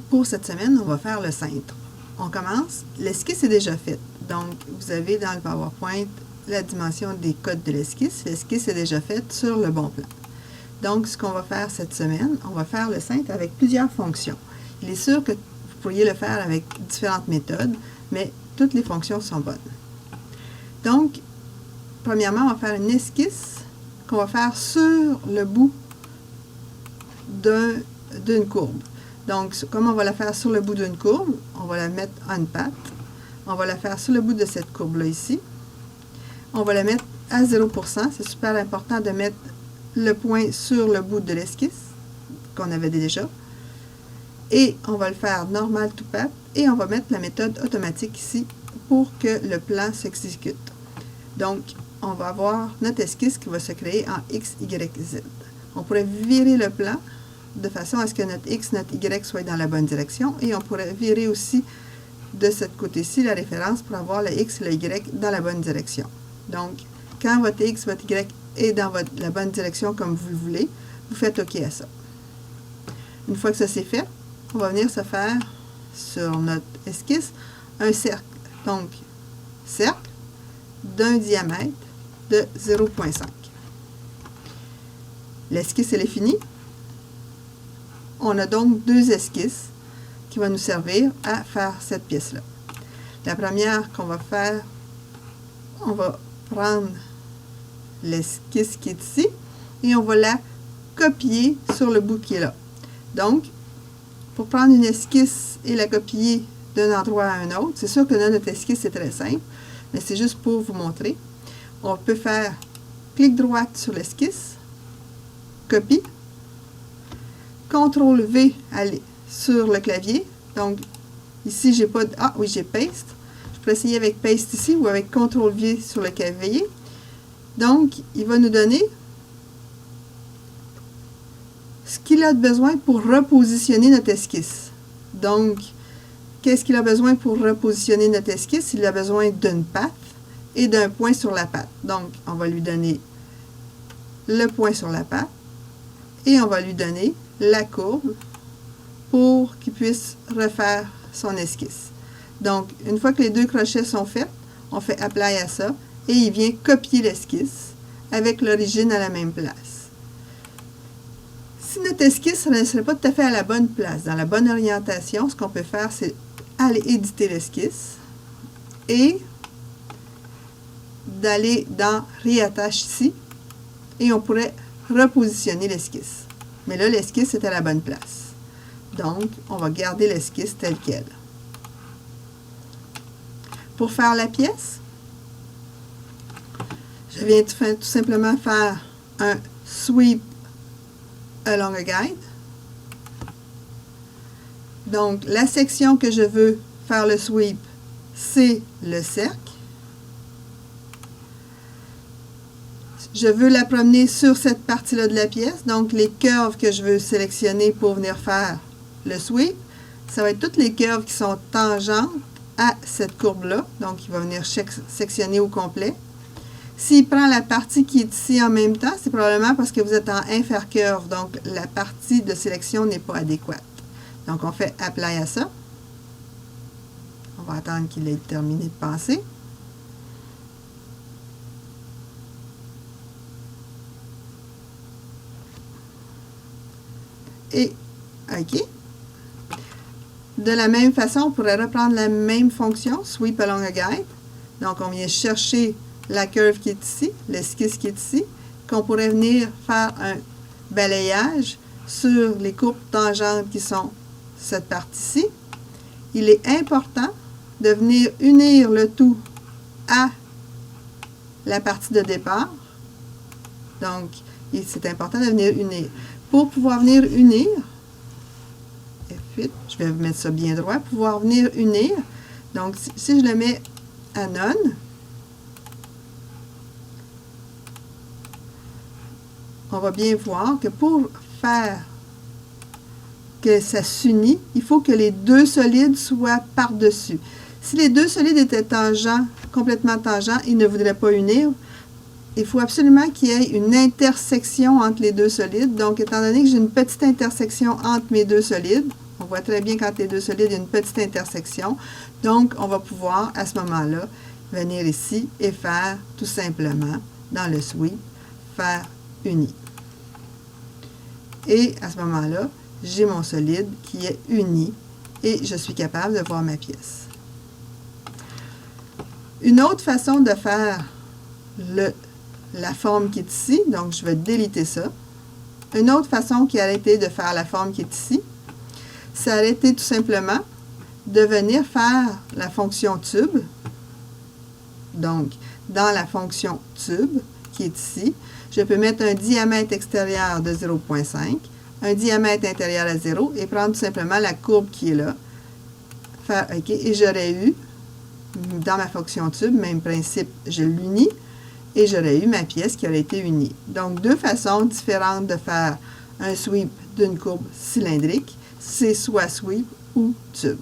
Pour cette semaine, on va faire le cintre. On commence. L'esquisse est déjà faite. Donc, vous avez dans le PowerPoint la dimension des codes de l'esquisse. L'esquisse est déjà faite sur le bon plan. Donc, ce qu'on va faire cette semaine, on va faire le cintre avec plusieurs fonctions. Il est sûr que vous pourriez le faire avec différentes méthodes, mais toutes les fonctions sont bonnes. Donc, premièrement, on va faire une esquisse qu'on va faire sur le bout d'une courbe. Donc, comme on va la faire sur le bout d'une courbe, on va la mettre en une patte. On va la faire sur le bout de cette courbe-là ici. On va la mettre à 0%. C'est super important de mettre le point sur le bout de l'esquisse qu'on avait déjà. Et on va le faire normal to path. Et on va mettre la méthode automatique ici pour que le plan s'exécute. Donc, on va avoir notre esquisse qui va se créer en X, Y, Z. On pourrait virer le plan de façon à ce que notre X, notre Y soit dans la bonne direction. Et on pourrait virer aussi de ce côté-ci la référence pour avoir le X et le Y dans la bonne direction. Donc, quand votre X, votre Y est dans la bonne direction comme vous le voulez, vous faites OK à ça. Une fois que ça c'est fait, on va venir se faire sur notre esquisse un cercle. Donc, cercle d'un diamètre de 0,5. L'esquisse, elle est finie. On a donc deux esquisses qui vont nous servir à faire cette pièce-là. La première qu'on va faire, on va prendre l'esquisse qui est ici et on va la copier sur le bout qui est là. Donc, pour prendre une esquisse et la copier d'un endroit à un autre, c'est sûr que là, notre esquisse, c'est très simple, mais c'est juste pour vous montrer. On peut faire clic droit sur l'esquisse, copie, CTRL-V sur le clavier. Donc, ici, j'ai pas de... Ah oui, j'ai paste. Je peux essayer avec paste ici ou avec CTRL-V sur le clavier. Donc, il va nous donner ce qu'il a besoin pour repositionner notre esquisse. Donc, qu'est-ce qu'il a besoin pour repositionner notre esquisse? Il a besoin d'une patte et d'un point sur la patte. Donc, on va lui donner le point sur la patte et on va lui donner la courbe pour qu'il puisse refaire son esquisse. Donc, une fois que les deux crochets sont faits, on fait Apply à ça et il vient copier l'esquisse avec l'origine à la même place. Si notre esquisse ne serait pas tout à fait à la bonne place, dans la bonne orientation, ce qu'on peut faire, c'est aller éditer l'esquisse et d'aller dans Réattache ici et on pourrait repositionner l'esquisse. Mais là, l'esquisse est à la bonne place. Donc, on va garder l'esquisse telle qu'elle. Pour faire la pièce, je viens tout simplement faire un sweep along a guide. Donc, la section que je veux faire le sweep, c'est le cercle. Je veux la promener sur cette partie-là de la pièce. Donc, les curves que je veux sélectionner pour venir faire le sweep, ça va être toutes les curves qui sont tangentes à cette courbe-là. Donc, il va venir sectionner au complet. S'il prend la partie qui est ici en même temps, c'est probablement parce que vous êtes en infer-curve. Donc, la partie de sélection n'est pas adéquate. Donc, on fait Apply à ça. On va attendre qu'il ait terminé de passer. Et OK. De la même façon, on pourrait reprendre la même fonction, Sweep along a guide. Donc, on vient chercher la curve qui est ici, l'esquisse qui est ici, qu'on pourrait venir faire un balayage sur les courbes tangentes qui sont cette partie-ci. Il est important de venir unir le tout à la partie de départ. Donc, c'est important de venir unir. Pour pouvoir venir unir, F8, je vais mettre ça bien droit, pouvoir venir unir, donc si je le mets à None, on va bien voir que pour faire que ça s'unit, il faut que les deux solides soient par-dessus. Si les deux solides étaient tangents, complètement tangents, ils ne voudraient pas unir. Il faut absolument qu'il y ait une intersection entre les deux solides. Donc, étant donné que j'ai une petite intersection entre mes deux solides, On voit très bien quand les deux solides, il y a une petite intersection. Donc, on va pouvoir, à ce moment-là, venir ici et faire tout simplement, dans le sweep, faire uni. Et à ce moment-là, j'ai mon solide qui est uni et je suis capable de voir ma pièce. Une autre façon de faire la forme qui est ici, donc je vais déliter ça. Une autre façon qui aurait été de faire la forme qui est ici, ça aurait été tout simplement de venir faire la fonction tube. Donc, dans la fonction tube qui est ici, je peux mettre un diamètre extérieur de 0,5, un diamètre intérieur à 0 et prendre tout simplement la courbe qui est là. Faire OK et j'aurais eu, dans ma fonction tube, même principe, je l'unis et j'aurais eu ma pièce qui aurait été unie. Donc, deux façons différentes de faire un sweep d'une courbe cylindrique. C'est soit sweep ou tube.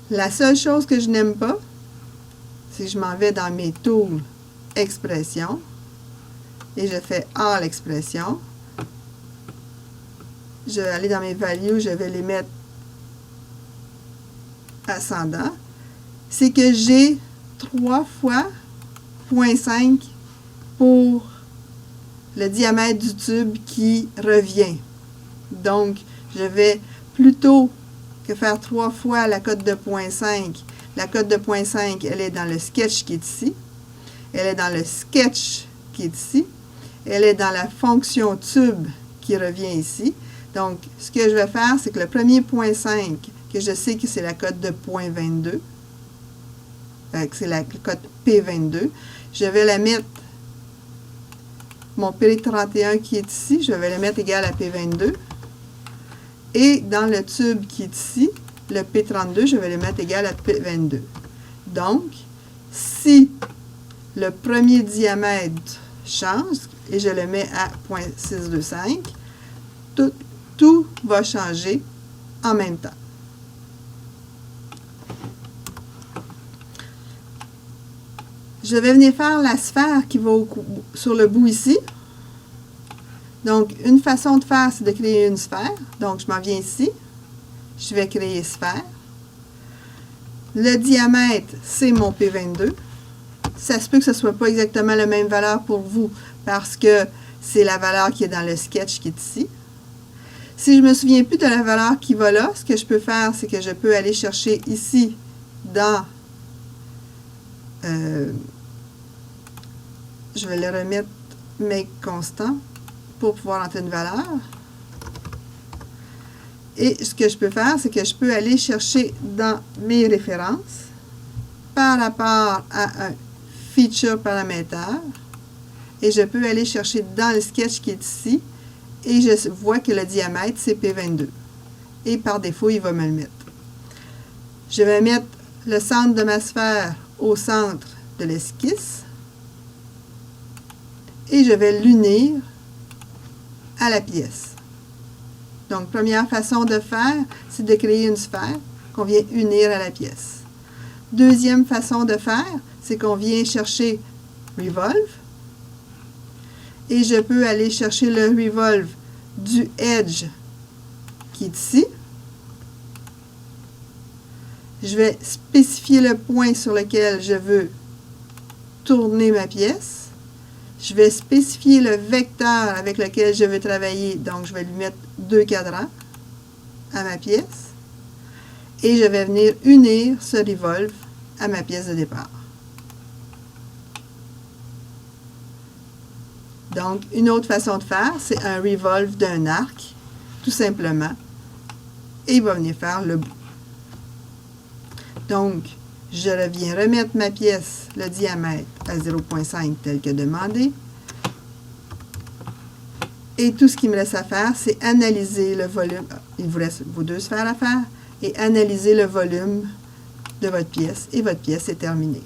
La seule chose que je n'aime pas, c'est que je m'en vais dans mes tools expression et je fais all expression. Je vais aller dans mes values, je vais les mettre ascendant. C'est que j'ai 3 fois 0,5 pour le diamètre du tube qui revient. Donc, je vais plutôt que faire 3 fois la cote de 0,5. La cote de 0,5, elle est dans le sketch qui est ici. Elle est dans le sketch qui est ici. Elle est dans la fonction tube qui revient ici. Donc, ce que je vais faire, c'est que le premier 0,5, que je sais que c'est la cote de 0,22, c'est la cote P22, je vais la mettre, mon P31 qui est ici, je vais le mettre égal à P22. Et dans le tube qui est ici, le P32, je vais le mettre égal à P22. Donc, si le premier diamètre change, et je le mets à 0,625, tout va changer en même temps. Je vais venir faire la sphère qui va sur le bout ici. Donc, une façon de faire, c'est de créer une sphère. Donc, je m'en viens ici. Je vais créer sphère. Le diamètre, c'est mon P22. Ça se peut que ce ne soit pas exactement la même valeur pour vous parce que c'est la valeur qui est dans le sketch qui est ici. Si je ne me souviens plus de la valeur qui va là, ce que je peux faire, c'est que je peux aller chercher ici dans... je vais le remettre make constant pour pouvoir entrer une valeur. Et ce que je peux faire, c'est que je peux aller chercher dans mes références par rapport à un feature paramètre et je peux aller chercher dans le sketch qui est ici et je vois que le diamètre c'est P22 et par défaut il va me le mettre. Je vais mettre le centre de ma sphère au centre de l'esquisse et je vais l'unir à la pièce. Donc, première façon de faire, c'est de créer une sphère qu'on vient unir à la pièce. Deuxième façon de faire, c'est qu'on vient chercher Revolve. Et je peux aller chercher le Revolve du Edge qui est ici. Je vais spécifier le point sur lequel je veux tourner ma pièce. Je vais spécifier le vecteur avec lequel je veux travailler. Donc, je vais lui mettre 2 cadrans à ma pièce. Et je vais venir unir ce revolve à ma pièce de départ. Donc, une autre façon de faire, c'est un revolve d'un arc, tout simplement. Et il va venir faire le bout. Donc, je viens remettre ma pièce, le diamètre, à 0,5 tel que demandé. Et tout ce qu'il me reste à faire, c'est analyser le volume. Il vous reste vos 2 sphères à faire. Et analyser le volume de votre pièce. Et votre pièce est terminée.